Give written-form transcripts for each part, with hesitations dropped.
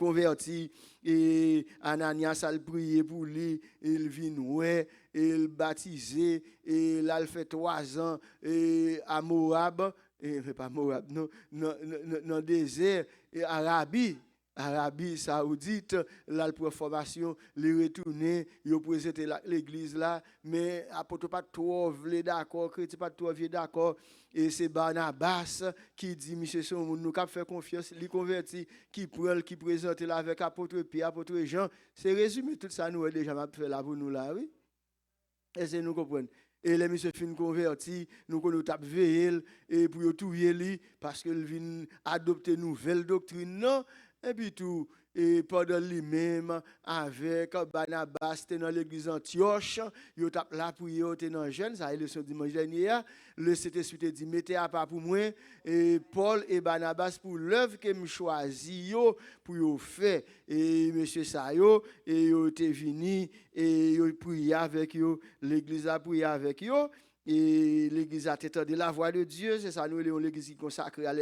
converti et Ananias a prié pour lui, il vient ouais, il baptisé et là il fait 3 ans et à Moab et pas Moab non dans désert et Arabie Saoudite, là, pour formation, les retourner, ils présenter l'église là, mais apôtre pas trop vle d'accord, chrétien pas trop vieux d'accord, et c'est Barnabas qui dit, monsieur, son nous cap faire confiance, les convertis, qui prend, qui présente là avec apôtre Pierre, apôtre Jean, c'est résumé tout ça, nous déjà fait là pour nous là, oui. Et c'est nous comprenons. Et les monsieur fin converti, nous qu'on tape veiller et pour tout lui parce qu'il vient adopter nouvelle doctrine non et puis tout et pendant lui-même avec Barnabas dans l'église Antioche, il tape là pour il était dans jeune ça leçon dimanche dernier, le Saint-Esprit dit mettez à part pour moi et Paul et Barnabas pour l'œuvre que me choisi yo pour yo faire et monsieur ça yo et yo était venu et yo prié avec yo l'église a prié avec yo et l'église attendait la voix de Dieu, c'est ça nous l'église qui consacrée à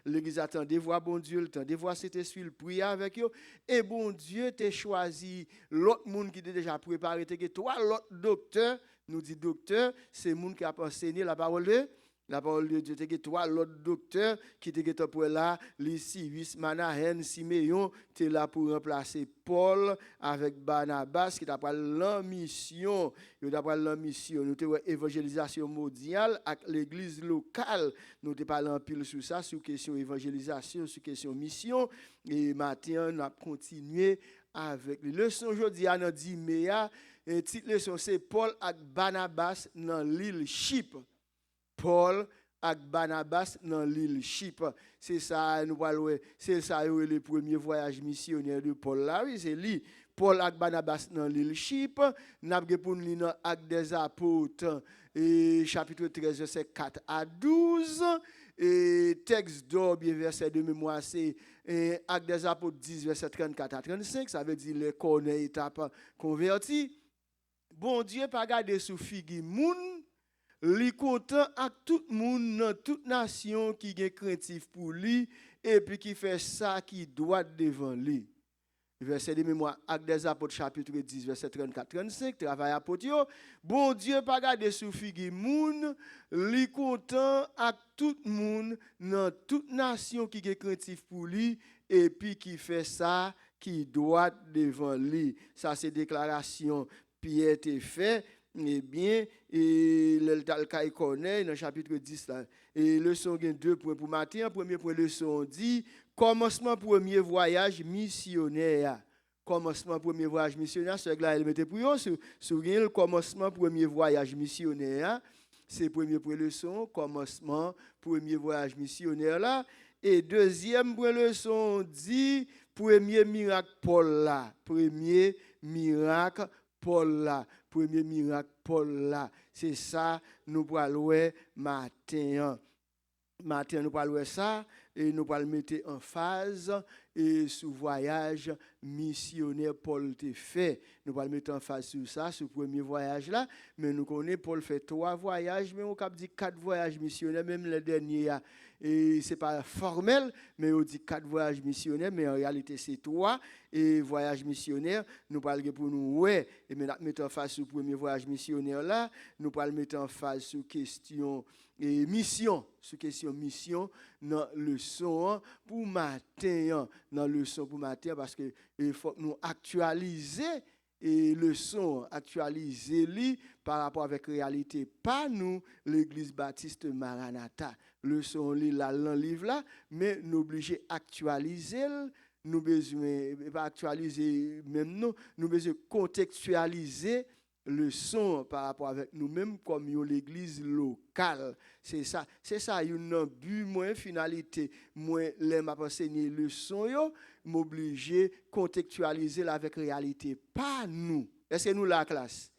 l'église attendait voir bon Dieu, attendait voir cet esprit, il priait avec eux et bon Dieu t'a choisi l'autre monde qui était déjà préparé, que toi l'autre docteur, nous dit docteur, c'est le monde qui a enseigné la parole de Dieu, que toi l'autre docteur qui était pour là, les Cyrus, Manahen, Siméon, tu es là pour remplacer Paul avec Barnabas qui t'a pris la mission, nous avons évangélisation mondiale avec l'église locale, nous avons parlé en pile sur ça, sur question évangélisation, sur question mission, et maintenant nous avons continué avec les leçons aujourd'hui à notre Dimea, et petite leçon c'est Paul avec Barnabas dans l'île Chypre. Paul avec Barnabas dans l'île Chypre. C'est ça, nous parlons, c'est ça le premier voyage missionnaire de Paul là, oui, c'est lui. Paul avec Barnabas dans l'île Chypre, nous avons pour nous dans Actes des Apôtres, et chapitre 13, verset 4 à 12, et texte d'or, bien verset de mémoire, c'est Actes des Apôtres 10, verset 34 à 35, ça veut dire les cornets étapes convertis. Bon Dieu, pas garder sous figue moun, li content avec tout le monde dans toute nation qui est craintif pour lui et puis qui fait ça qui doit devant lui. Verset de mémoire, Actes des Apôtres, chapitre 10, verset 34-35, travail apôtre. Bon Dieu, pas garder sous figue moun, li content avec tout le monde dans toute nation qui est craintif pour lui et puis qui fait ça qui doit devant lui. Ça, c'est déclaration Pierre t'a fait. Eh bien, et le cas connaît dans le chapitre 10 là. Et leçon gain 2 points pour matin. Premier point leçon dit commencement premier voyage missionnaire. Commencement premier voyage missionnaire, c'est là elle mettait pour yo sur le commencement premier voyage missionnaire. C'est premier point leçon commencement premier voyage missionnaire là. Et deuxième point leçon dit premier miracle Paul là. Premier miracle Paul là. Premier miracle Paul là. C'est ça nous parlons matin. Matin nous parlons ça et nous parlons mettre en phase et sous voyage missionnaire Paul te fait. Nous parlons mettre en phase sur ça, sur le premier voyage là, mais nous connaissons Paul fait 3 voyages, mais on cap dit 4 voyages missionnaires, même le dernier et c'est pas formel, mais on dit 4 voyages missionnaires, mais en réalité c'est 3 et voyages missionnaires, nous parlons pour nous ouais, et maintenant mettre en phase sur le premier voyage missionnaire là, nous parlons mettre en phase sur question et mission, sur question mission dans le son pour matin, dans le son pour matin parce que il faut nous actualiser et le son actualiser lui par rapport avec réalité pas nous l'église baptiste Maranatha le son li là dans livre là mais nous obligé actualiser nous besoin pas actualiser même nous besoin contextualiser le son par rapport avec nous-mêmes comme l'église locale. C'est ça, une but, moins finalité, moins l'aime à enseigner le son, m'obliger contextualiser avec réalité, pas nous. Est-ce que nous la classe?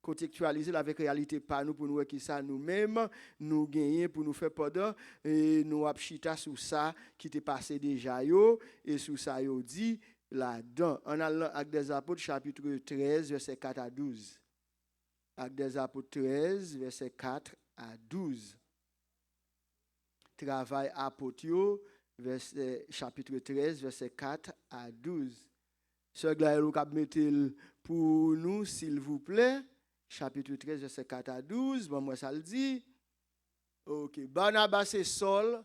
Contextualiser avec réalité, pas nous, pour nous qui ça nous-mêmes, nous gagner pour nous faire pendant, et nous apchita sur ça qui t'est passé déjà, et sur ça, dit là-dedans. En allant avec des apôtres, chapitre 13, verset 4 à 12. Actes des Apôtres 13, verset 4 à 12. Travail apôtre, chapitre 13, verset 4 à 12. Sœur Glaël, vous mettez pour nous, s'il vous plaît. Chapitre 13, verset 4 à 12. Bon, moi, ça le dit. Ok. Barnabas et Saul,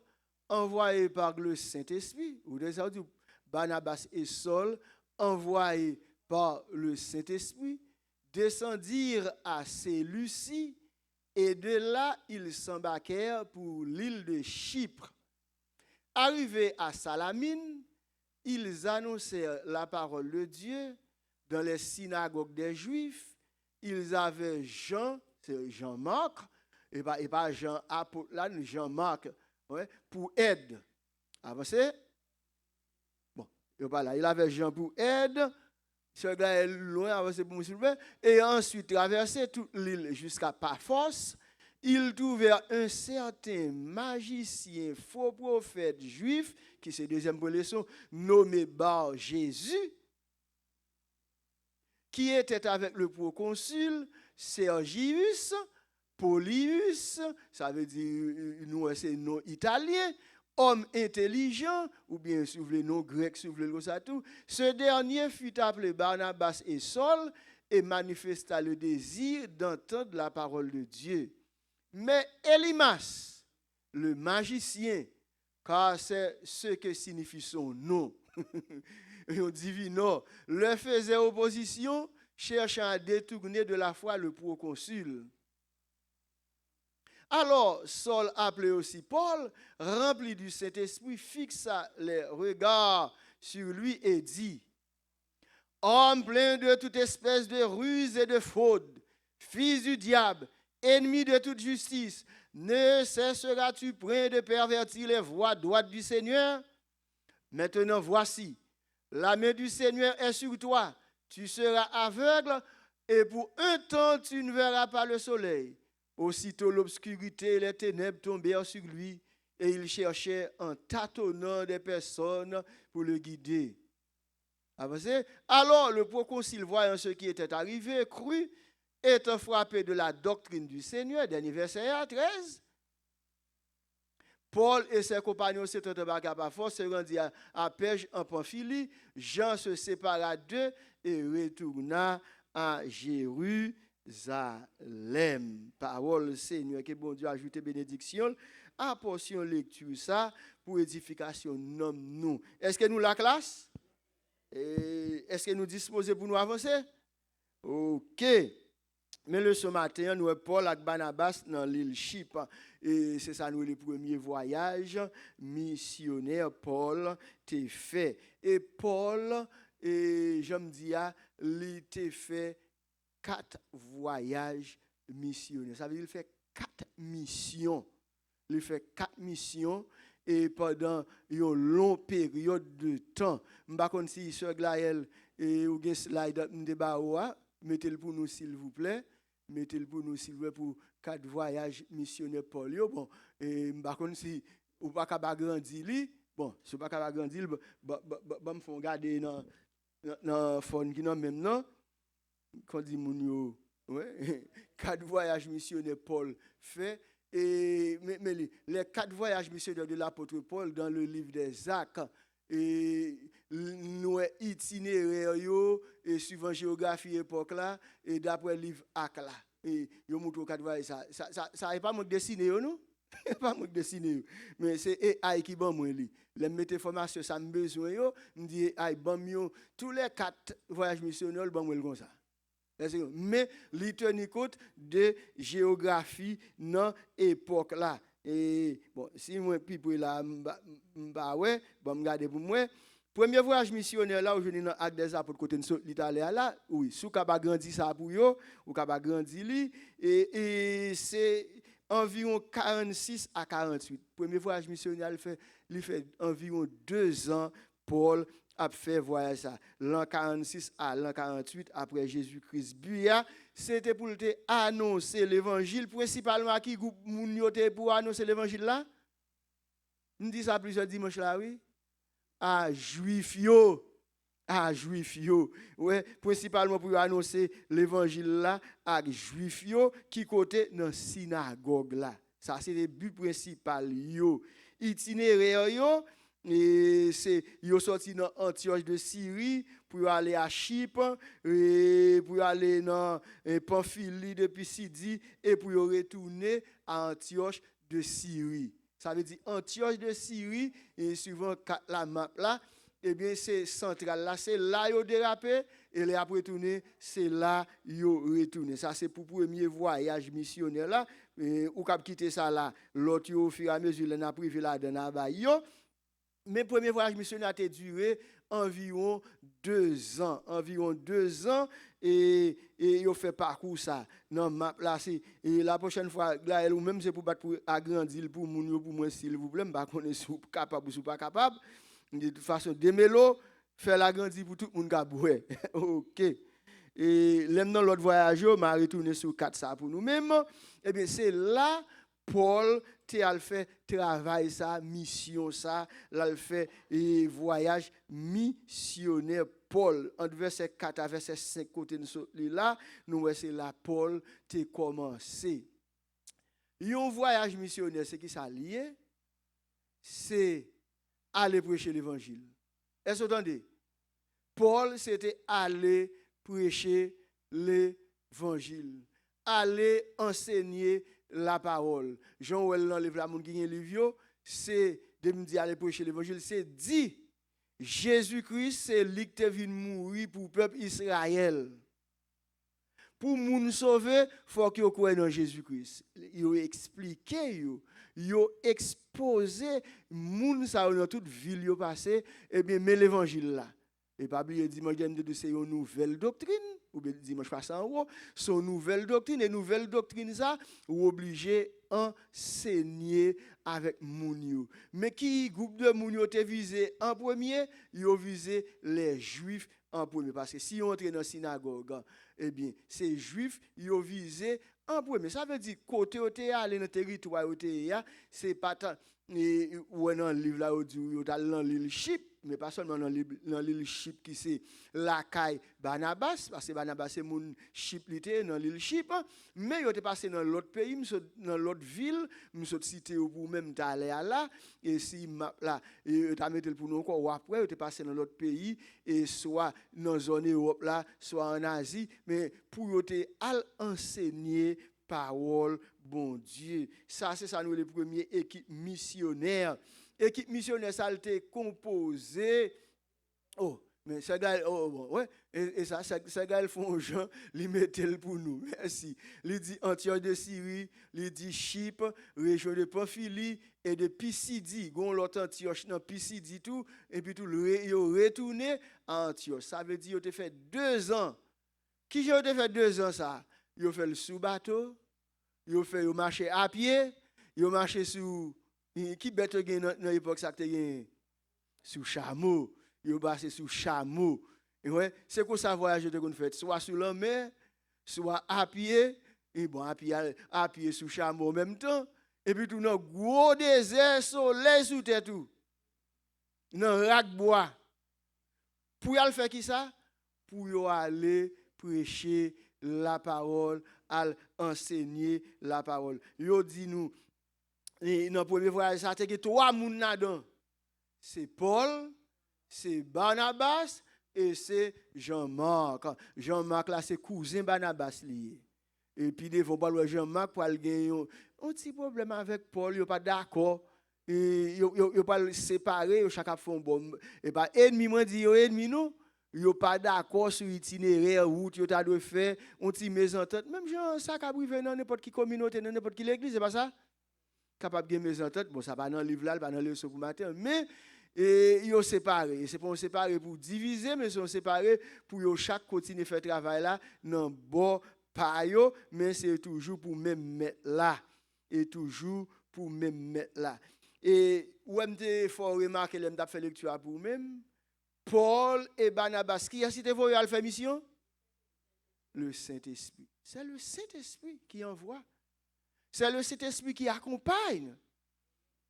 envoyés par le Saint-Esprit. Vous devez dire, Barnabas et Saul, envoyés par le Saint-Esprit, descendirent à Séleucie, et de là, ils s'embarquèrent pour l'île de Chypre. Arrivés à Salamine, ils annoncèrent la parole de Dieu dans les synagogues des Juifs. Ils avaient Jean, c'est Jean-Marc, et pas Jean apôtre, là, Jean-Marc, ouais, pour aide. Avancez. Bon, il avait Jean pour aide. Ce gars est loin, avancé pour musulman. Et ensuite, traversé toute l'île jusqu'à Paphos. Ils trouvèrent un certain magicien, faux prophète juif, qui c'est deuxième leçon, nommé Bar Jésus, qui était avec le proconsul Sergius Paulius, ça veut dire, nous, c'est nom italien, homme intelligent, ou bien si vous voulez, nom grec, si vous voulez, ça tout. Ce dernier fut appelé Barnabas et Saul et manifesta le désir d'entendre la parole de Dieu. Mais Elimas, le magicien, car c'est ce que signifie son nom, on divino, leur faisait opposition, cherchant à détourner de la foi le proconsul. Alors, Saul, appelé aussi Paul, rempli du Saint-Esprit, fixa les regards sur lui et dit: Homme plein de toute espèce de ruse et de fraude, fils du diable, ennemi de toute justice, ne cesseras-tu point de pervertir les voies droites du Seigneur? Maintenant, voici, la main du Seigneur est sur toi, tu seras aveugle et pour un temps tu ne verras pas le soleil. Aussitôt l'obscurité et les ténèbres tombèrent sur lui et il cherchait en tâtonnant des personnes pour le guider. Avancez. Alors le proconsul, voyant ce qui était arrivé, crut, étant frappé de la doctrine du Seigneur. Dernier verset 13. Paul et ses compagnons s'étant embarqués à Paphos, se rendirent à Perge en Pamphylie. Jean se sépara d'eux et retourna à Jérusalem. Parole Seigneur, que bon Dieu ajoute bénédiction à portion lecture ça pour édification nomme nous. Est-ce que nous la classe? Est-ce que nous disposons pour nous avancer? OK. Mais le ce matin, nous sommes Paul et Barnabas dans l'île Chypre. Et c'est ça, nous, le premier voyage missionnaire, Paul t'a fait. Et Paul, je me dis, il t'a fait 4 voyages missionnaires. Ça veut dire qu'il fait 4 missions. Il fait 4 missions. Et pendant une longue période de temps, je ne sais pas si Sœur Glaël et ou gen slide mettez-le pour nous s'il vous plaît. Mettez-le pour nous s'il vous plaît pour 4 voyages missionnaires Paul. Bon, et je ne sais pas si ou pas capable grandir li. Bon, si ou pas capable grandir, me font garder dans fond qui non même non. Quand dit mon yo, ouais, 4 voyages missionnaires Paul fait. Et mais les 4 voyages missionnaires de l'apôtre Paul dans le livre des Actes, et nous itinéraire yo et suivant géographie époque là et d'après le livre Actes là et yo montre 4 voyages ça est pas moi dessiner non pas moi dessiner mais c'est AI qui bon moi li les mettre formation ça me besoin yo me dit AI bon yo tous les 4 voyages missionnaires bon moi comme ça. Mais il tient compte de géographie dans l'époque là. Et bon, si moi pipe là, ouais, bon, me garder pour moi. Premier voyage missionnaire là, aujourd'hui dans Actes des Apôtres côté de l'Italie là, oui, sous capable grandir ça pour yo, ou capable grandir li, et c'est environ 46 à 48. Premier voyage missionnaire, il fait environ 2 ans. Paul a fait voyage ça. L'an 46 à l'an 48 après Jésus-Christ. Buya, c'était pour annoncer l'évangile, principalement qui groupe moun yote pour annoncer l'évangile là. On dit ça plusieurs dimanches là, oui. À juif yo. À juif yo. Ouais, principalement pour annoncer l'évangile là à juif yo qui côté dans synagogue là. Ça c'est le but principal yo. Itinéraire yo Et c'est yo sorti dans Antioche de Syrie pour aller à Chypre et pour aller dans Pamphylie de Pisidie et pour retourner à Antioche de Syrie. Ça veut dire Antioche de Syrie et suivant la map là, eh bien c'est central là, c'est là yo dérapé et les après retourner, c'est là yo retourner. Ça c'est pour premier voyage missionnaire là, ou cap quitter ça là, l'autre au fur et à mesure là n'a privé là dans ba yo. Mes premiers voyages missionnaires ont duré environ 2 ans. Environ 2 ans. Et ils ont fait parcours ça. Non, là, et la prochaine fois, là, ou même c'est pour agrandir pour moun pour moi, s'il vous plaît, je ne sais pas si vous êtes capable ou pas capable. De toute façon, démêlo, faire l'agrandir pour tout le monde qui a OK. Et l'homme dans l'autre voyage, m'a retourné sur 4 ça pour nous-mêmes. Eh bien, c'est là Paul a fait travail ça, mission ça, là il fait voyage missionnaire. Paul, entre verset 4 à verset 5 côté là, nous c'est là Paul a commencé. Un voyage missionnaire, c'est qui ça lié? C'est aller prêcher l'évangile. Est-ce que vous entendez? Paul, c'était aller prêcher l'évangile, aller enseigner la parole. Jean-Ouel dans le livre, la moun qui a livre, c'est de me dire aller prêcher l'évangile, c'est dit Jésus-Christ, c'est lui qui est venu mourir pour le peuple Israël. Pour moun sauver, il faut que vous croyez dans Jésus-Christ. Il a expliqué, il a exposé moun ça dans toute ville yo passé et bien mais l'évangile là. Et pas oublier dimanche de c'est une nouvelle doctrine ou bien dimanche passant en haut, son nouvelle doctrine et nouvelle doctrine ça ou obligé enseigner avec moun yo. Mais qui groupe de moun yo te visé en premier, yo visé les juifs en premier parce que si on entre dans synagogue, eh bien ces juifs yo visé en premier. Ça veut dire côté où tu aller dans territoire où tu c'est pas tant ou dans le livre là où tu dans l'île Chypre, mais pas seulement dans l'île Chypre qui c'est la caille Barnabas parce que Barnabas c'est mon Chypre dans l'île Chypre, mais yo te passé dans l'autre pays, dans l'autre ville, m'sot cité pour même t'aller là et si là et t'a mettre pour nous encore ou après yo te passé dans l'autre pays et soit dans zone Europe là, soit en Asie, mais pour yo te al enseigner parole bon Dieu. Ça c'est ça nous les premiers équipe missionnaire. Équipe missionnaire ça a été composé mais ça gars ouais et ça gars ils font gens li mettent pour nous. Merci. Il dit Antioche de Syrie, il dit Chypre, région de Pamphylie et de Pisidie. Gon l'autre Antioche dans Pisidie tout et puis tout yo retourné à Antioche. Ça veut dire il a fait 2 ans. Qui j'ai fait 2 ans ça? Yo fait le sous bateau, yo fait yo marcher à pied, yo marcher sur qui bête gen dans l'époque ça te sur chameau, yo passé sur chameau. Et ouais, c'est quoi ça voyage que qu'on fait soit sur la mer, soit à pied, et bon à pied sur chameau en même temps et puis tout dans gros désert soleil sous tête tout. Dans rac bois. Pour y aller faire qui ça? Pour y aller prêcher la parole, à enseigner la parole. Yo dit nous dans le premier voyage ça c'était 3 moun là-dedans. C'est Paul, c'est Barnabas et c'est Jean-Marc. Jean-Marc là c'est cousin Barnabas lié. Et puis des fois Jean-Marc pour aller gagner un petit problème avec Paul, il pas d'accord. Et il pas séparer, chacun font bon et pas ennemi moi dit ennemi nous. Yo pas d'accord sur itinéraire route yo t'a doit faire on ti mésentente même genre ça ka privé dans n'importe qui communauté dans n'importe qui l'église c'est pas ça capable de mésentente bon ça pas dans le livre là pas dans le leçon pour matin mais yo séparé c'est pas séparé pour diviser mais sont séparés pour yo chaque continuer faire travail là dans bon pas yo mais c'est toujours pour même mettre là et toujours pour même mettre là et ou m'te faut remarquer l'aime t'a fait lecture pour même Paul et Barnabas, qui a cité voyé à faire mission? Le Saint-Esprit. C'est le Saint-Esprit qui envoie. C'est le Saint-Esprit qui accompagne.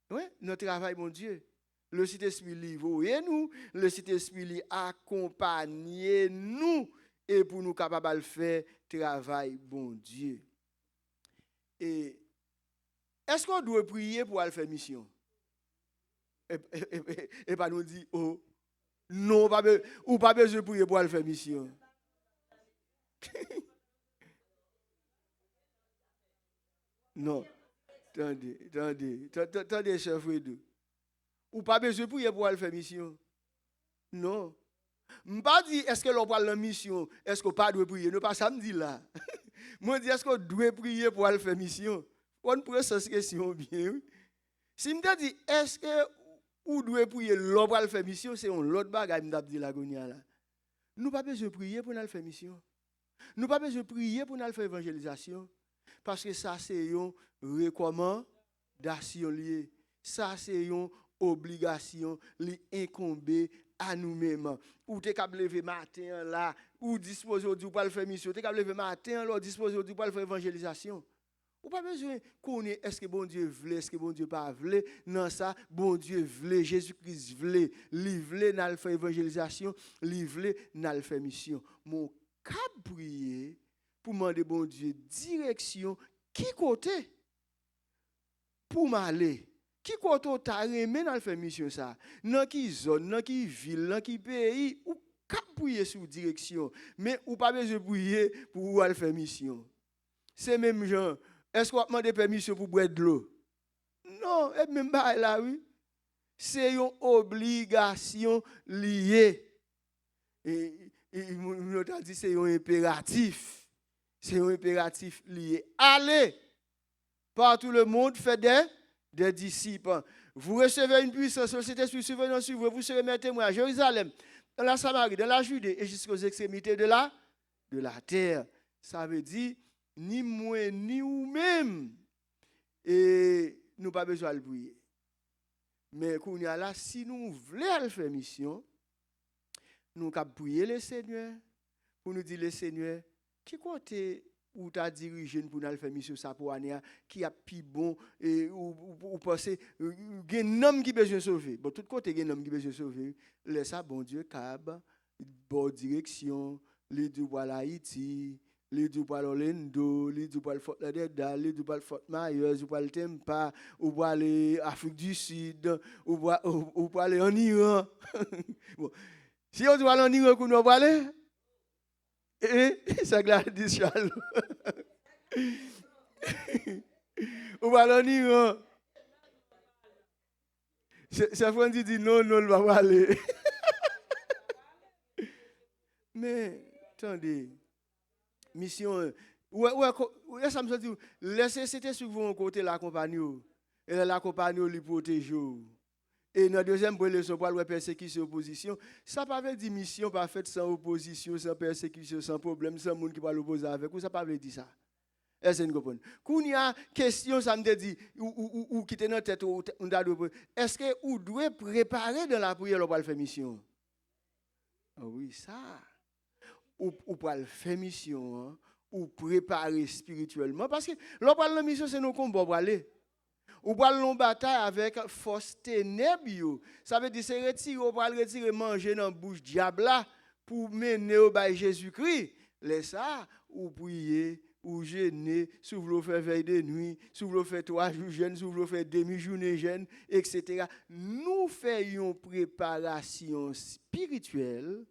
Oui, notre travail, mon Dieu. Le Saint-Esprit livre et nous, le Saint-Esprit accompagne nous et pour nous capables de faire travail, bon Dieu. Et est-ce qu'on doit prier pour aller faire mission? Et pas nous dire, oh, non, ou pas besoin de prier pour aller faire mission. Non, attendez, cher frère. Ou pas besoin de prier pour aller faire mission. Non. Je ne pas dire est-ce que l'on parle de mission, est-ce qu'on pas doit prier. Non, pas ça me dit là. Moi, je dis est-ce qu'on doit prier pour aller faire mission. On prend cette question bien. Oui. Si je me dis est-ce que ou doit prier l'on va faire mission, c'est un autre bagage me dit la gonia là. Nous pas besoin de prier pour aller faire mission. Nous pas besoin de prier pour aller faire évangélisation parce que ça c'est une recommandation liée. Ça c'est une obligation li incombe à nous-mêmes. Ou t'es capable lever matin là, ou disposer aujourd'hui pour aller faire mission, t'es capable lever matin là, disposer aujourd'hui pour aller faire évangélisation. Ou pas besoin qu'on ait est-ce que bon Dieu voulait, est-ce que bon Dieu pas voulait. Non ça, bon Dieu voulait, Jésus-Christ voulait, li voulait n'a faire évangélisation, li voulait n'a faire mission. Mon cap prier pour demander bon Dieu direction qui côté pour m'aller. Qui côté t'a remis dans faire mission ça. Dans qui zone, dans qui ville, dans qui pays ou cap prier sur direction, mais ou pas besoin prier pour aller faire mission. C'est même gens. Est-ce qu'on demande permission pour boire de l'eau? Non, et même pas là, oui. C'est une obligation liée. Et on a dit c'est un impératif. C'est un impératif lié. Allez, par tout le monde, faites des disciples. Vous recevez une puissance, le Saint-Esprit survenant sur vous, vous serez mes témoins à Jérusalem, dans la Samarie, dans la Judée et jusqu'aux extrémités de la terre. Ça veut dire ni moi, ni vous-même. Et nous pas besoin de prier. Mais quand là, si nous voulons faire mission, nous avons prier le Seigneur pour nous dire le Seigneur, qui côté où tu as dirigé pour nous faire mission ça pour année, qui a plus bon, et ou penser, il y a un homme qui a besoin de sauver. Bon, tout côté, il y a un homme qui a besoin de sauver. Laisse ça, bon Dieu, cab, bonne direction, les deux pour l'Haïti. Les deux pour l'Orlando, les deux pour le Fort Lauderdale, les deux pour le Fort Myers, ou pour le Tampa, ou pour aller Afrique du Sud, ou pour aller en Iran. Bon. Si on doit aller en Iran, qu'on va aller, ça glade Charles. Ou pour aller en Iran. C'est Francis dit non, non, on va pas aller. Mais, attendez. Mission, ouais, ça me dit, laissez c'était sur vous côté la compagnie, et la compagnie lui protège. Et dans la deuxième leçon, pour la persécution, opposition, ça pas veut dire mission pas faite sans opposition, sans persécution, sans problème, sans monde qui va l'opposer avec vous, ça pas veut dire ça. Est-ce que vous comprenez? Quand il y a question, ça me dit, ou qui était dans la tête, est-ce que vous devez préparer dans la prière pour faire mission? Oui, ça. Ou pour faire mission, hein, ou préparer spirituellement. Parce que l'on la mission, c'est nos combats pour aller. Ou pour aller en bataille avec force ténèbres. Ça veut dire c'est retirer, ou pour retirer manger dans la bouche diable pour mener au bail Jésus-Christ. Laisse ça, ou prier, ou jeûner, si vous voulez faire veille de nuit, si vous voulez faire 3 jours jeûne, si vous voulez faire demi-journée jeûne, etc. Nous faisons préparation spirituelle.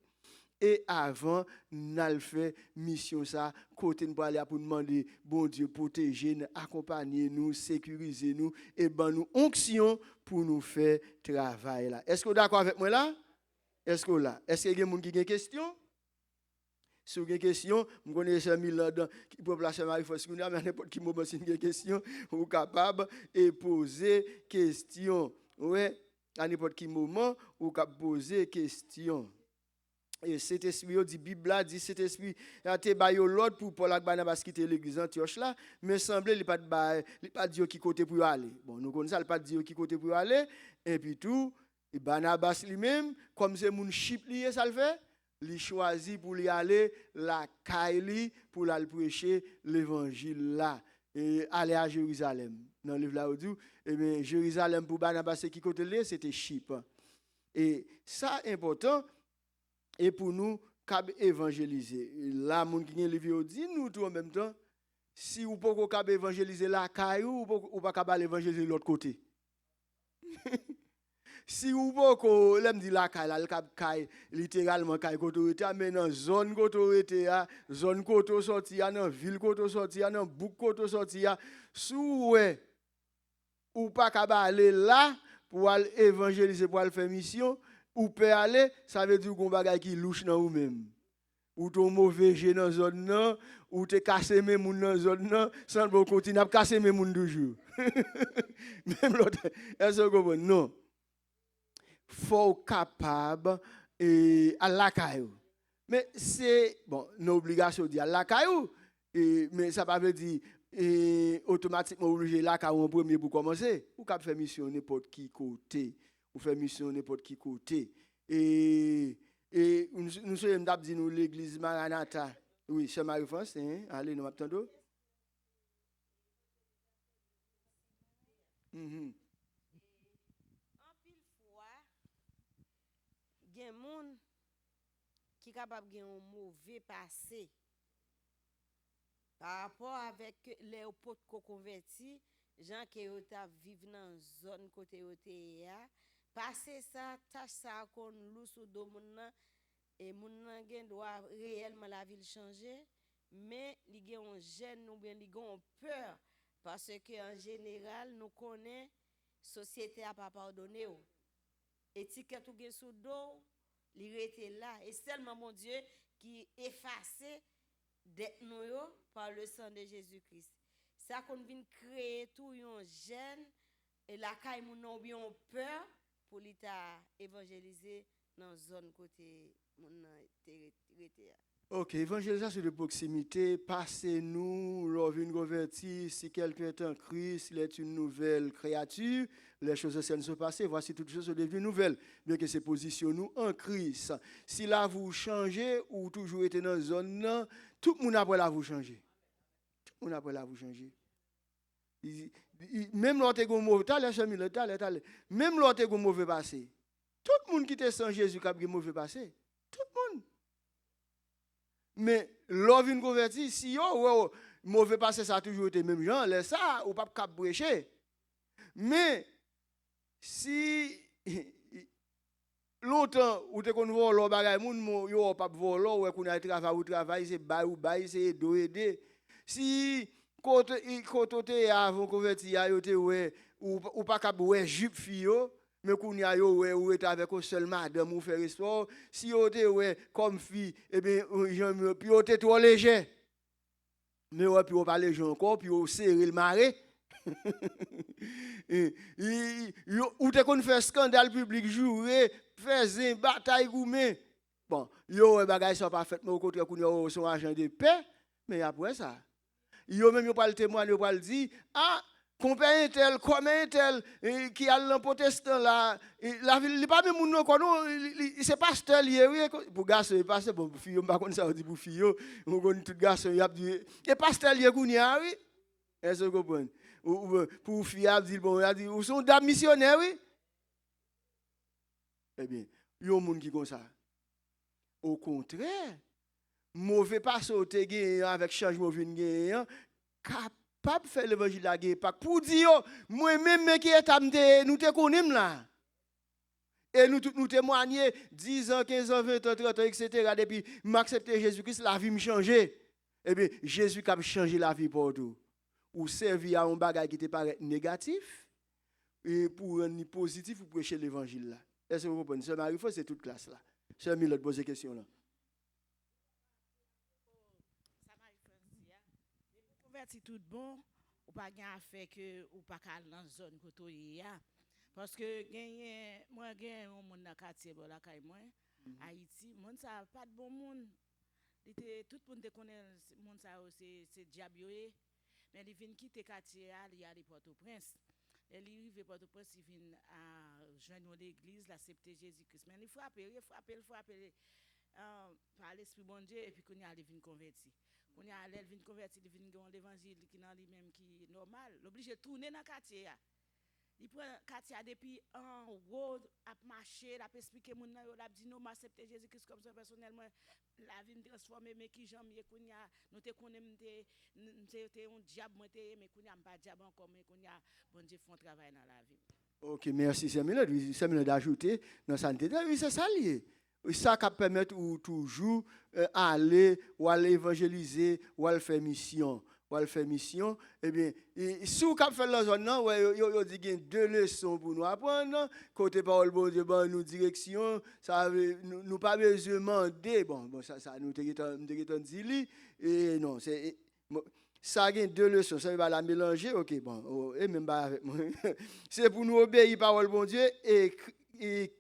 Et avant, nous avons fait mission ça, côté nous aller pour demander, bon Dieu, protéger, accompagner nous, sécuriser nous, et ben nous onction pour nous faire travail là. Est-ce que vous êtes d'accord avec moi là? Est-ce que là? Est-ce qu'il y a des gens qui ont des questions? Si vous avez des questions, je connais ces là qui peuvent placer Marie-Force, mais n'importe qui moment si vous avez des questions, vous êtes capable de poser questions. Oui, à n'importe quel moment, vous pouvez poser questions. Et cet esprit, dit Bible là, dit cet esprit a été baillé l'autre pour Paul et Barnabas quitter l'église d'Antioche là, mais semblait il pas dire qui côté pour aller. Bon, nous connaissons ça, il pas dire qui côté pour aller et puis tout, et Barnabas lui-même comme c'est mon chip lié ça le fait, il choisit pour y aller la Kaili pour aller prêcher l'évangile là et aller à Jérusalem. Dans le livre là où dit et bien Jérusalem pour Barnabas c'est qui côté là, c'était chip. Et ça important. Et pour nous, évangéliser. Là, mon qui est le dit, nous tout en même temps, si vous ne pouvez pas évangéliser la caillou, ou pas évangéliser l'autre côté. Si ou pas l'aime dit la caille, le cap caille littéralement caille autorité mais dans zone autorité zone koto sorti dans ville koto sorti dans bouc koto sorti sous ouais ou pas capable aller là pour aller évangéliser pour aller faire mission ou peut aller ça veut dire qu'on bagay qui louche dans ou même ou ton mauvais jeu dans zone nan ou te casser mes moun dans zone nan sans bon continuer à casser mes moun toujours même l'autre est-ce que vous comprenez non faut capable et à la caillou mais c'est bon une obligation de à la caillou mais ça pas veut dire automatiquement obligé là caillou en premier pour commencer ou cap faire mission n'importe qui côté ou faire mission n'importe qui côté et nous sommes d'abdi nous l'église Maranatha oui c'est Marie-France allez nous m'attendons gen moun qui capable gen un mauvais passé par rapport avec les potes ko converti gens qui yo ta vivre dans zone côté yo te ya passer ça tâche ça kon lou sou do moun nan et moun nan gen doit réellement la ville changer mais li gen on gêne ou bien li gen on peur parce que en général nous connaît société a pas pardonné ou étiquette ou gen sous dos li rete là et seulement mon Dieu qui effacé d'être nous par le sang de Jésus-Christ ça qu'on vient créer tout un gêne et la caille moun non bien peur pour l'état évangéliser dans zone côté moun rete. OK, évangélisation de proximité, passez-nous, l'on une converti, si quelqu'un est en Christ, il est une nouvelle créature, les choses anciennes sont passées, voici toutes choses sont devenues nouvelles, bien que c'est position-nous en Christ. Si là vous changez ou toujours été dans une zone, tout le monde après là vous changez. Tout le monde après là vous changez. Même l'autre est mauvais, même l'autre est mauvais passé. Tout le monde qui était sans Jésus qui a un mauvais passé. Tout le monde. Mais l'homme vient converti, si yo mauvais passé ça a toujours été même gens, laisse ça ou pas cap brécher. Mais si longtemps ou te kon volo bagay moun yo pas volo ou qu'on a travail c'est bail c'est aider. Si côté avant converti yo te ou pas cap ouais jupe fio mais qu'on y a yo ou est avec un seul madame ou faire histoire si yo te comme fille et bien puis yo te trop léger mais ouais puis on pas léger encore puis on serrer le maré ou te qu'on fait scandale public jouer faire bataille goumé bon yo bagay ça pas fait mais au contraire qu'on yo son agent de paix mais après ça yo même yo pas le témoigner yo pas le dire ah compagnie tel, comment tel, qui a le protestant là, la ville, il pas même moun non, c'est pasteur lié, oui, pour garçon, pasteur, bon, pour fille, on pas ça dit pour fille, on connaît tout garçon, il a dit, et pasteur lié kounya, oui, est-ce que vous comprenez? Pour fille, il a dit, bon, il a dit, ou sont des missionnaires, oui. Eh bien, il y a un monde qui comme ça. Au contraire, mauvais passeur avec changement vin pas faire l'évangile la guerre pas pour dire moi même qui est amdé nous te connaissons là et nous témoigner 10 ans 15 ans 20 ans 30 ans etc. depuis m'accepter Jésus-Christ la vie me changer et bien Jésus qui a changé la vie pour tout ou servir à un bagage qui te paraît négatif et pour un positif ou prêcher l'évangile là est-ce que vous comprenez c'est Marie-Faux c'est toute classe là c'est Milot poser question là converti tout bon ou pas gain affaire que ou pas cal dans zone côté ya parce que gagné moi gagne mon monde dans quartier bon la kay moi Haïti monde ça pas de bon monde était tout monde te connaît monde ça c'est diabioé mais il vient quitter quartier il y a les Port-au-Prince et il arrive Port-au-Prince il vient à joindre l'église l'accepter Jésus-Christ mais il faut appeler par l'esprit bon Dieu et puis qu'on y a vient converti. On y a vient converti, il vient l'évangile qui dans lui-même qui est normal, l'obligé de tourner dans le quartier. Il prend le quartier depuis en road, à marcher, à expliquer mon nom, il a dit non, m'accepter Jésus-Christ comme ça personnellement, la vie me transformer, mais qui j'aime, nous te connaissons, nous te un diable, mais qu'on y a pas diable encore, mais qu'on y a bon Dieu font travail dans la vie. OK, merci. C'est mieux d'ajouter dans santé. Oui, c'est ça lié. Ça qui permet ou toujours aller ou aller évangéliser ou aller faire mission. Ou aller faire mission, eh bien, si vous avez fait la zone, vous dit qu'il y a deux leçons pour nous apprendre. Côté parole, bon Dieu, bon, nous direction, ça nous pas besoin de demander. Bon, ça nous dit. Et non, c'est. Ça a deux leçons, ça va la mélanger, ok, bon, et même pas avec moi. C'est pour nous obéir parole bon Dieu et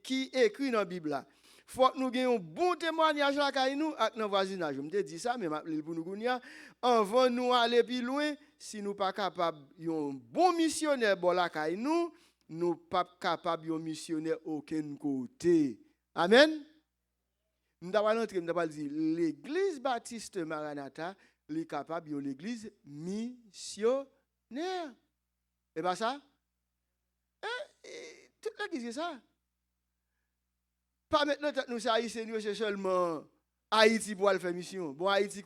qui écrit dans la Bible là. Faut que nous ayons un bon témoignage là nous avec nos voisinage. Je me dis ça, mais pour nous avant nous aller plus loin, si nous pas capable un bon missionnaire bon là nous pas capable un missionnaire aucun côté. Amen. Nous avons dit l'église baptiste Maranatha est capable de l'église missionnaire. Et pas ça? Toute l'église, c'est ça. Pas maintenant, nous haïtiens, c'est seulement Haïti pour aller faire mission. Bon, Haïti,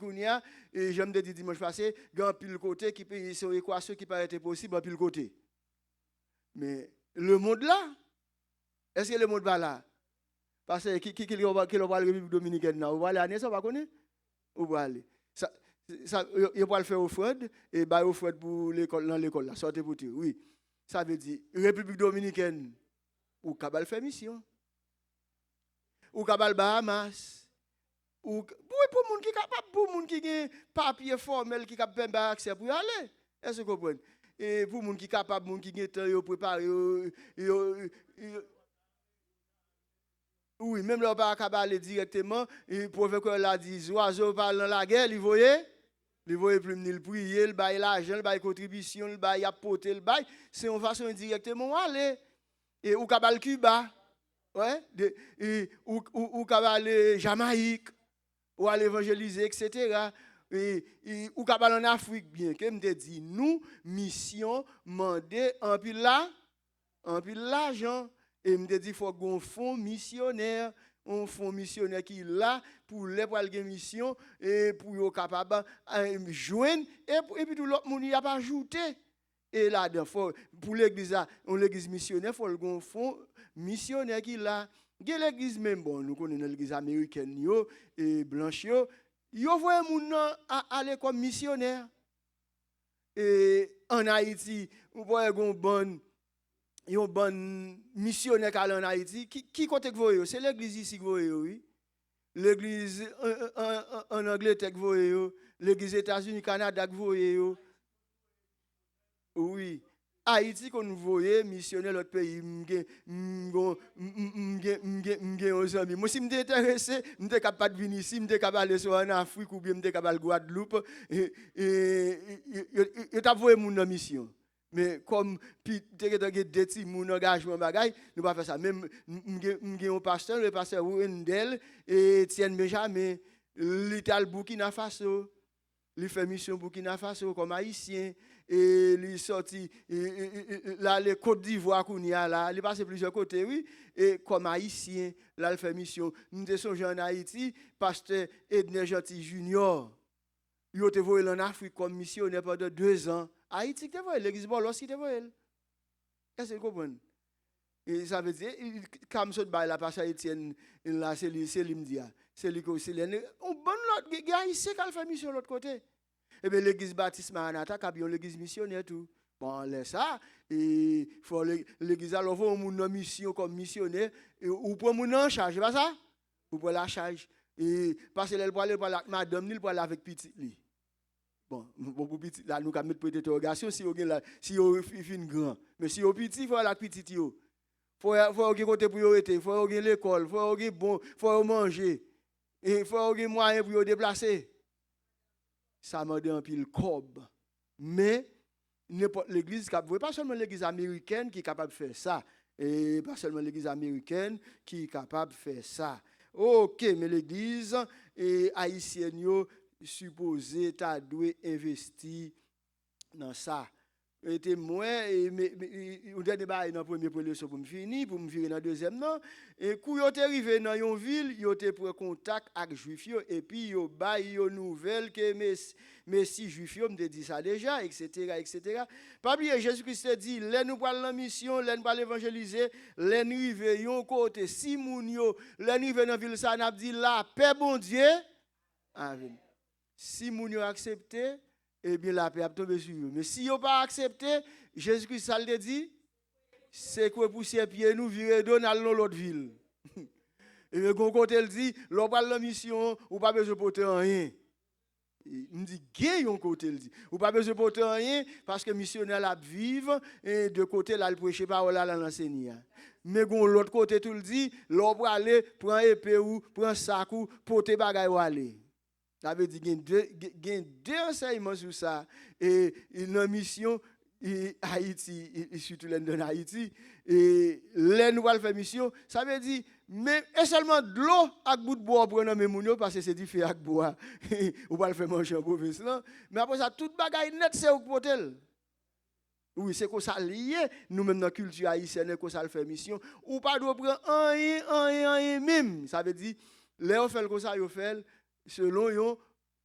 et je me dis dimanche passé, il y a un pile côté qui peut sur l'équation qui paraît possible, un pile côté. Mais le monde là, est-ce que le monde va là? Parce que qui va la République dominicaine là? Vous va aller à Nessa, vous connaissez? Vous va aller. Ça, il va le faire au Fred et bah au Fred pour l'école dans l'école là sortez pour tout. Oui, ça veut dire République dominicaine ou capable faire mission ou capable Bahamas ou pour monde qui capable pour monde qui a papier formel qui capable accès pour y aller. Est-ce que vous comprenez? Et pour monde qui capable monde qui a temps préparé oui, même là pas capable aller directement et prophète l'a dit oiseau parle dans la guerre, il voyait il voyait plus ni le prier, le bail l'argent, le bail contribution, le bail apporter le bail, c'est une façon directement aller et ou capable Cuba. Ouais, ou capable aller Jamaïque ou aller évangéliser etc. ou capable en Afrique bien que me dit nous mission mandé en pile l'argent et me dit faut qu'on fond missionnaire un fonds missionnaire qui est là pour les pour la mission et pour être capable de joindre et puis tout l'autre monde y a pas ajouté et là pour l'église missionnaire faut un fonds missionnaire qui est là l'église même bon nous connaissons l'église américaine yo et blanche yo voyez moun aller comme missionnaire et en Haïti vous voyez un bon missionnaire qui est en Haïti. Qui côté que vous voyez? C'est l'église ici que vous voyez, oui. L'église en Angleterre que vous voyez, l'église États-Unis, Canada que vous voyez. Oui. Haïti qu'on nous voyait, missionnaire l'autre pays, m'gen aux amis. Moi si m'étais intéressé, m'étais capable de venir ici, m'étais capable d'aller en Afrique ou bien m'étais capable de Guadeloupe et t'as voyé mon mission. Mais comme puis des petits mon engagement bagaille nous pas faire ça même un pasteur le pasteur Wendel et Etienne Benjamin l'Ital Burkina Faso il fait mission Burkina Faso comme haïtien et il sorti là les Côte d'Ivoire qu'on y a là il passe plusieurs côtés oui et comme haïtien là il fait mission nous sommes en Haïti pasteur Edner Gentil Junior il était voyé en Afrique comme missionnaire pendant 2 ans. Haïti, tu vois, l'église Bolos, tu vois. Est-ce que vous comprenez? Et ça veut dire, comme ça, la pasteur Etienne, là, c'est lui, c'est lui qui c'est lui. On bon l'autre, gars, il sait qu'elle fait mission de l'autre côté. Et bien, l'église baptiste Maranatha, qui a l'église missionnaire, tout. Bon, laisse ça, et il faut l'église, alors, faut une mission comme missionnaire, ou pour mon en charge, c'est pas ça? Ou pour la charge. Et parce qu'elle peut aller avec madame, il peut aller avec petit. Bon, pour petit, là, nous avons mis point d'interrogation si vous fin grand. Mais si vous petit, il faut aller petit. Il faut avoir côté priorité, il faut avoir l'école, il faut avoir bon, il faut manger. Et il faut avoir moyen pour vous déplacer. Ça m'a donné un pile cob. Mais n'importe l'église, pas seulement l'église américaine qui est capable de faire ça. Et pas seulement l'église américaine qui est capable de faire ça. Ok, mais l'église haïtienne, supposé ta doué investir dans ça était moins et on dernier bail dans premier leçon pour me finir pour me virer dans deuxième non et quand yo était arrivé dans une ville yo était pour contact avec juif yo et puis yo bail yo nouvelle que messi juif yo me dit ça déjà etc. Pas oublier Jésus-Christ dit les nous parler en mission les nous parler évangéliser les nous river yon côté si moun yo les nous river dans ville ça n'a dit la paix bon Dieu amen si moun yo accepté eh bien la paix a tombé sur eux. Mais si vous pas accepté, Jésus-Christ ça le dit, c'est quoi poussière pied nous virer dans l'autre ville. Et bien quand côté il dit, l'on parle de la mission, ou pas besoin de porter rien. Il me dit gain yon côté il dit, ou pas besoin de porter rien parce que missionnaire la vivre et de côté là le prêcher parole là l'enseigner. Mais gon l'autre côté tout le dit, l'on pour aller prend épée ou prend sac ou porter bagay ou aller. Ça veut dire qu'il y a deux enseignements sur ça. Et une mission, Haïti, surtout dans Haïti, et les nous allons faire mission, ça veut dire, mais seulement de l'eau avec bout de bois pour nommer moun parce que c'est différent avec bois. Ou pas le faire manger en province là. Mais après ça, toute bagaille net, c'est au potel. Oui, c'est comme ça lié, nous-mêmes dans la culture haïtienne, comme ça le fait mission. Ou pas de prendre un même. Ça veut dire, les on fait comme ça, on fait. Selon un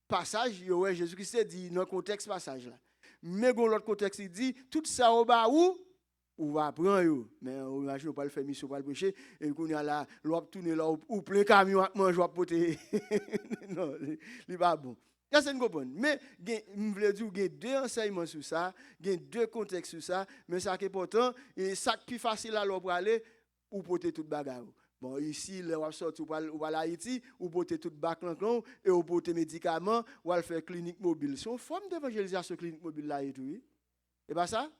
passage, Jésus-Christ dit dans le contexte passage là. Mais dans l'autre contexte, il dit tout ça au bas où on va prendre. Mais on imagine pas le faire mission, pas le prêcher. Et qu'on a là, l'on tourner là ou plein camion à manger à poter. Non, il pas bon. Ça c'est comprendre. Mais je voulais dire qu'il y a deux enseignements sur ça, il y a deux contextes sur ça. Mais ça qui est important, et ça qui est facile à l'on pour aller ou porter toute bagarre. Bon, ici, les gens sortent ou à Haïti, ou porter tout bac et ou porter médicaments, ou à faire clinique mobile. C'est une forme d'évangélisation clinique mobile là et tout. Et pas ça?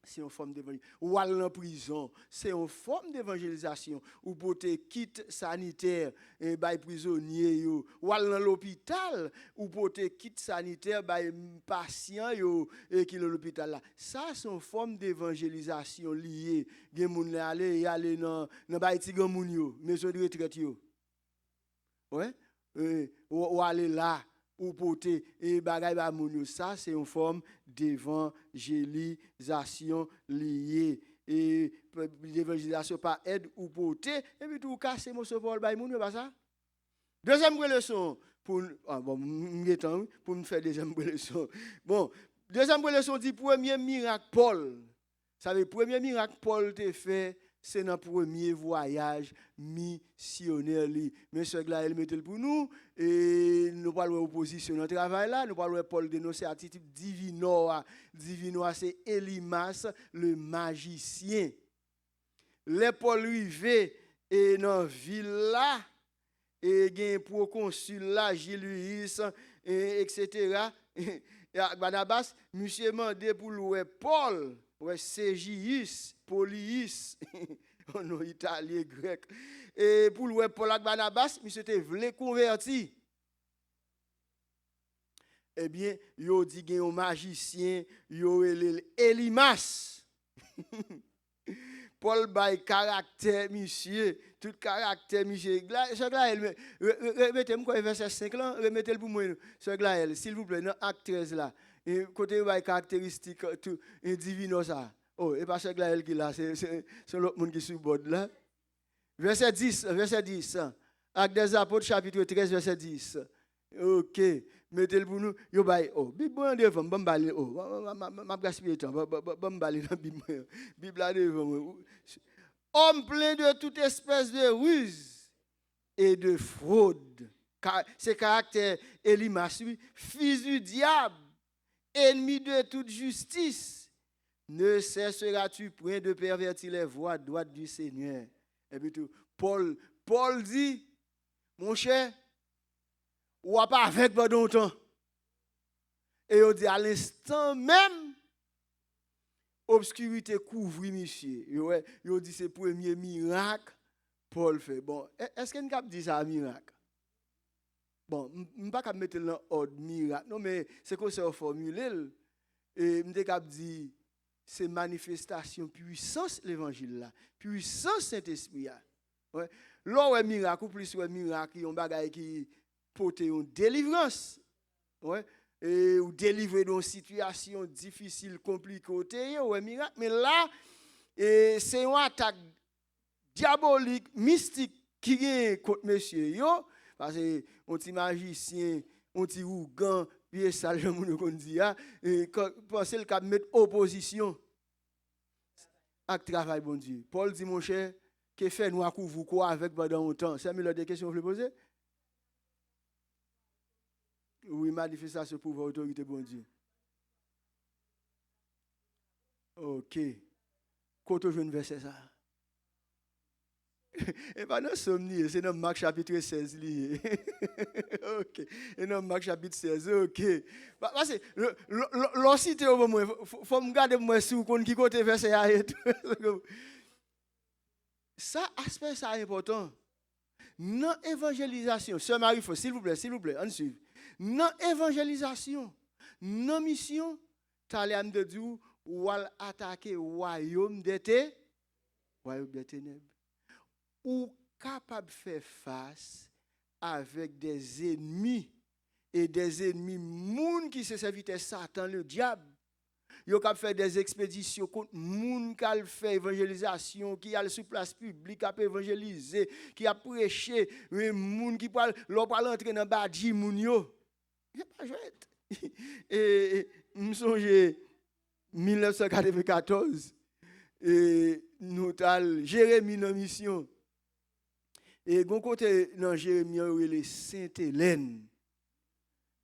C'est une forme d'évangélisation. Ou aller en prison, c'est une forme d'évangélisation. Ou porter kit sanitaire et bay prisonnier yo. Ou aller dans l'hôpital, ou porter kit sanitaire bay patient yo et qui dans l'hôpital là. Ça c'est une forme d'évangélisation liée. Gen moun aller dans bay ti grand moun yo, maison de retraite yo. Ouais? Ou aller là ou porter et bagay ba moun yo. Ça c'est une forme d'évangélisation liée et d'évangélisation par aide ou porter et puis tout casser mon sauveur ba moun yo pas ça. Deuxième leçon pour pour nous faire deuxième leçon. Bon, deuxième leçon dit premier miracle Paul. Ça veut premier miracle Paul te fait c'est dans le premier voyage missionnaire. Mais ce gars, il mettait pour nous, et nous parlons d'opposition dans le travail là, nous parlons de Paul dénoncer attitude divinoa. Divinoa, c'est Elimas, le magicien. Les Paul arrivé et dans la ville là, et il y a un proconsul là, Julius, etc. Et Barnabas, monsieur mandé pour louer Paul. Ouais, Sergius, Polius, en italien, grec. Et pour le Paul et Barnabas, monsieur te voulait convertir. Eh bien, yo dit qu'il y a un magicien, yo Elimas. Paul bay caractère, monsieur, tout caractère, monsieur. Ce gars, remettez-moi verset 5 là, remettez-le pour moi. Ce gars, s'il vous plaît, dans acte 13 là. Et côté bay caractéristique tout divino ça. Oh, et pas ce gars qui là, c'est l'autre monde qui sur bord là. Verset 10. Acte des Apôtres chapitre 13 verset 10. OK. Mettez-le pour nous. Yo bay oh, Bible devant, bon balé oh. M'a gaspiller temps, bon balé dans Bible. Bible là devant. Homme plein de toute espèce de ruse et de fraude. C'est caractère Elimas, fils du diable, ennemi de toute justice. Ne cesseras-tu point de pervertir les voies droites du Seigneur? Et puis tout, Paul dit, mon cher, ou pas avec pendant longtemps. Et il dit à l'instant même, obscurité couvre monsieur. Il dit c'est le premier miracle Paul fait. Bon, est-ce qu'on peut dire ça un miracle? Bon, je ne peux pas mettre dans l'ordre miracle. Non, mais c'est qu'on s'est formulé. Et je peux dire c'est manifestation, puissance l'évangile là. Puissance Saint-Esprit là. Ouais. Là où est miracle, ou plus où est miracle, il y a un bagage qui porte une délivrance. Ouais. et ou délivrer dans une situation difficile, compliquée, ouais, miracle. Mais là, c'est une attaque diabolique, mystique qui est contre monsieur yo. Parce que on petit magicien, on petit rougan, puis ça le monde qu'on dit et penser le cap mettre opposition à travail bon Dieu. Paul dit mon cher, que fait nous à couvrir quoi avec pendant longtemps. C'est une des questions que vous voulez poser? Oui, manifestation pour votre autorité bon Dieu. OK. Quand je viens verset ça. Et pas dans Somme, c'est dans Marc chapitre 16 lié. OK. Et dans Marc chapitre 16, OK. Parce que l'oncité au moment, faut me garder moi sur qui côté verset a et tout. Ça aspect ça important. Non évangélisation, Sœur Marie, s'il vous plaît, on suit. Non évangélisation, non mission, t'allais me dire ou attaquer royaume des ténèbres. Ou capable de faire face avec des ennemis et des ennemis moun qui se servitent Satan le diable. Yo cap faire des expéditions contre moun qui a fait évangélisation, qui a sur place publique a évangéliser, qui a prêché, moun qui parle entrer dans badji moun yo. Il pas jouet. Et me songe 1994 et nous tal Jérémie dans mission. Et gon côté dans Jérémie il Sainte-Hélène.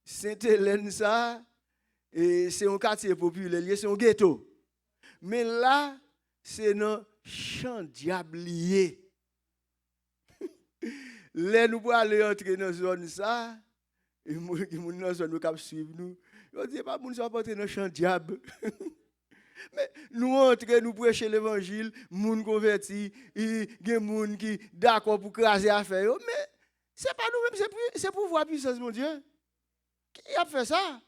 Sainte-Hélène ça et c'est un quartier populaire, c'est un ghetto. Mais là, c'est un champ diablier. Là, nous pouvons aller entrer dans la zone ça, et nous dans la zone nous suivre nous. On dit pas nous sommes entrer dans le champ diable. Mais nous entrons, nous prêcher l'évangile, moun converti, il y a des gens qui d'accord pour craser affaire. Mais ce n'est pas nous-mêmes, c'est pour voir puissance, mon Dieu. Qui a fait ça?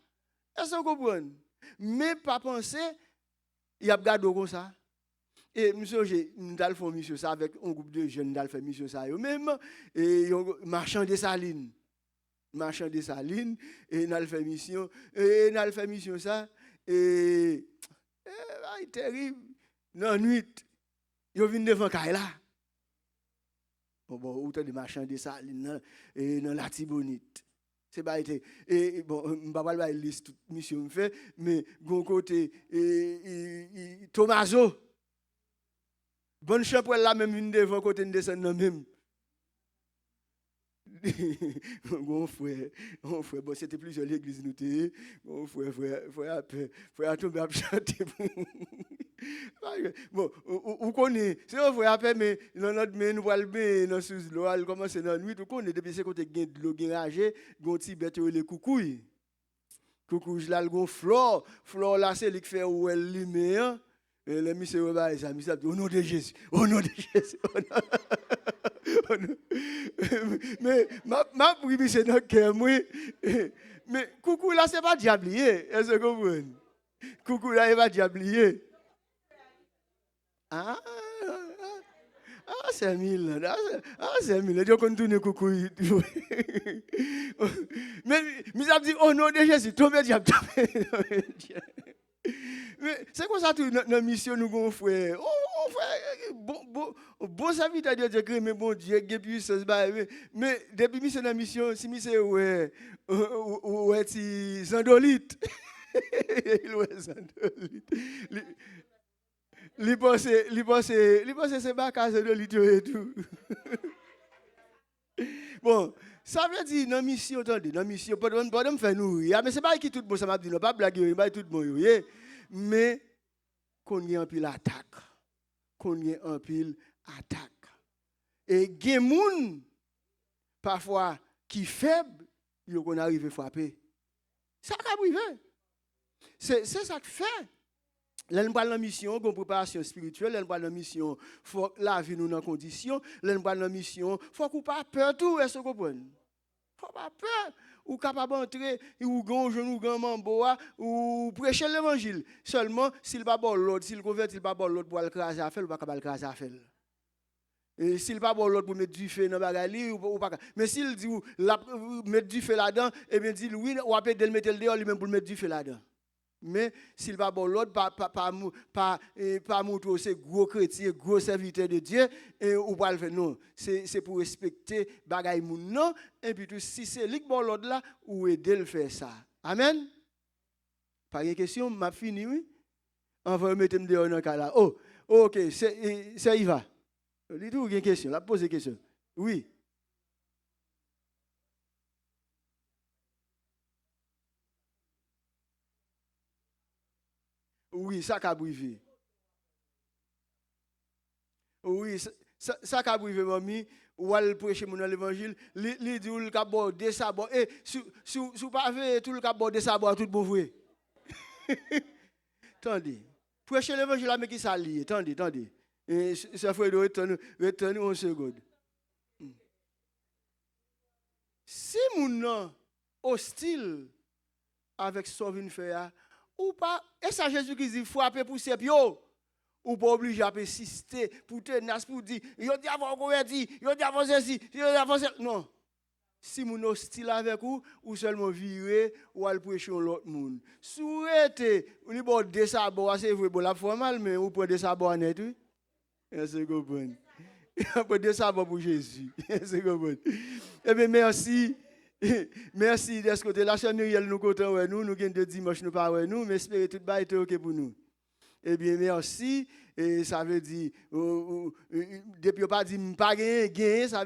Est-ce que vous comprenez? Mais pas penser, il y a gardé comme ça. Et monsieur, nous allons faire mission ça avec un groupe de jeunes, nous allons faire mission ça eux-mêmes, et marchand de salines. Marchand de salines, et nous allons faire mission, et nous allons faire mission ça, et c'est terrible. Dans la nuit, ils viennent devant Kaila. Bon, autant de marchands de salines, et dans la Tibonite. C'est pas été et bon on va pas liste toute mission me fait mais gon côté Tomaso bonne chambre là même une devant côté descendre même mon frère bon c'était plusieurs l'église nous té mon frère tomber à chanter bon on connaît c'est un frère après mais dans notre main nous va le bain dans sous l'eau elle commence dans nuit on connaît depuis c'est côté gain de l'eau géragé gon tibet les coucouilles là le gon flore là c'est lui qui fait où elle lumière et les monsieur va ça monsieur au nom de Jésus mais ma prière c'est dans cœur moi mais coucou là c'est pas diablier est-ce que vous comprenez coucou là il va diablier c'est mille c'est mille Dieu qu'on tourne coucou mais ça dit au nom de Jésus tombe diable mais c'est comme ça tout notre mission nous gon frère bon serviteur de Dieu mais bon Dieu qui puissance mais depuis mission dans mission si monsieur ouais ti Zandolite il ouais Zandolite li pense c'est pas case de Zandolite et tout bon ça veut dire dans mission attendez dans mission pas me faire nourrir mais c'est pas qui tout bon ça m'a dit non pas blaguer pas tout bon mais qu'on y a un pile attaque et gen moun parfois qui faible yo qu'on arrive frapper ça ka privé c'est ça que fait là nous parlons de mission gon préparation spirituelle là nous parlons de mission faut la vie nous dans condition là nous parlons de mission faut qu'on pas peur tout est-ce que vous comprenez faut pas peur ou capable d'entrer ou gonjon ou grand mamboa ou prêcher l'évangile seulement s'il pas bon l'autre s'il convertit pas bon l'autre pour le craser à faire ou pas capable craser à faire Et s'il pas bon l'autre pour mettre du feu dans bagali ou pas. Mais s'il dit mettre du feu là-dedans, eh bien dit oui, ou après de le mettre dehors lui-même pour mettre du feu là-dedans. Mais s'il pas bon l'autre pas montrer c'est gros chrétien, gros serviteur de Dieu et ou pas le faire non, c'est pour respecter bagay moun non et puis tout si c'est lui bon l'autre là ou aider le faire ça. Amen. Pas de question, m'a fini oui. On va mettre dehors dans cas là. Oh, OK, c'est Yva. Il y a une question, la pose une question. Oui. Oui, ça a brivé. Oui, ça a brivé, mamie. Ou elle prêche dans l'évangile, il dit qu'il a bordé ça. Et si vous pas fait tout le cas bordé ça, tout bon vrai. Attendez. Prêcher l'évangile, mais qui s'allie. Attendez. Ça fait de retourner 1 seconde. Si mon hostile avec son vin faire ou pas, et ça Jésus qui dit frapper pour ses pieds, ou pas obligé à persister pour tenace pour dire yo dit avant converti, yo dit avant ceci, yo dit avant non. Si mon hostile avec ou seulement virer ou al prêcher l'autre monde. Souhaitez, ou li bon de sabot, c'est vrai bon la formal mais ou prendre des sabots net oui. C'est comprendre. Prendre des sabots pour Jésus. C'est comprendre. Eh bien merci. Merci de ce côté la chaîne Muriel nous content ouais nous gagne de dimanche nous pas ouais nous mais espérer tout ba était OK pour nous. Eh bien merci et ça veut dire depuis pas dit pas gagner ça